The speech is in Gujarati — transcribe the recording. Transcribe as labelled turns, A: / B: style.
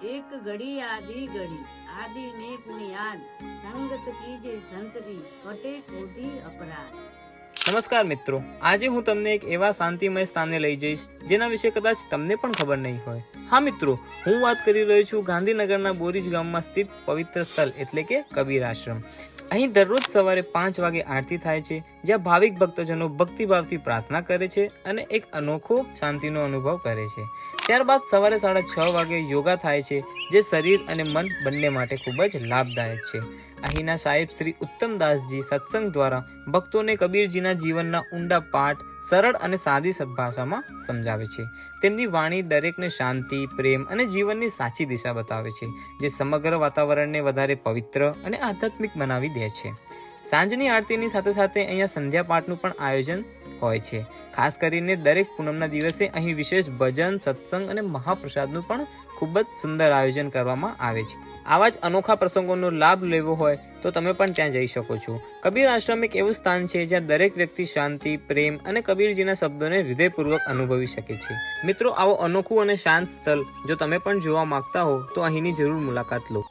A: एक घड़ी आदि घड़ी आदि में पुण्याद संगत कीजे संतरी कटे कोटी अपराध।
B: નમસ્કાર મિત્રો, આજે હું તમને એક એવા શાંતિમય સ્થાને લઈ જઈશ જેના વિશે કદાચ તમને પણ ખબર નહીં હોય. હા મિત્રો, હું વાત કરી રહ્યો છું ગાંધીનગરના બોરીજ ગામમાં સ્થિત પવિત્ર સ્થળ એટલે કે કબીર આશ્રમ. અહીં દરરોજ સવારે 5 વાગે આરતી થાય છે, જ્યાં ભાવિક ભક્તજનો ભક્તિભાવથી પ્રાર્થના કરે છે અને એક અનોખો શાંતિનો અનુભવ કરે છે. ત્યારબાદ સવારે 6:30 વાગે યોગા થાય છે, જે શરીર અને મન બંને માટે ખૂબ જ લાભદાયક છે. અહીંના સાહેબ શ્રી ઉત્તમદાસજી સત્સંગ દ્વારા ભક્તોને કબીરજીના જીવનના ઊંડા પાઠ સરળ અને સાદી ભાષામાં સમજાવે છે. તેમની વાણી દરેકને શાંતિ, પ્રેમ અને જીવનની સાચી દિશા બતાવે છે, જે સમગ્ર વાતાવરણને વધારે પવિત્ર અને આધ્યાત્મિક બનાવી દે છે. સાંજની આરતીની સાથે સાથે અહીંયા સંધ્યા પાઠનું પણ આયોજન હોય છે. ખાસ કરીને દરેક પૂનમના દિવસે અહીં વિશેષ ભજન, સત્સંગ અને મહાપ્રસાદનું પણ ખૂબ જ સુંદર આયોજન કરવામાં આવે છે. આવા જ અનોખા પ્રસંગોનો લાભ લેવો હોય તો તમે પણ ત્યાં જઈ શકો છો. કબીર આશ્રમ એક એવું સ્થાન છે જ્યાં દરેક વ્યક્તિ શાંતિ, પ્રેમ અને કબીરજીના શબ્દોને હૃદયપૂર્વક અનુભવી શકે છે. મિત્રો, આવો અનોખું અને શાંત સ્થળ જો તમે પણ જોવા માંગતા હો તો અહીંની જરૂર મુલાકાત લો.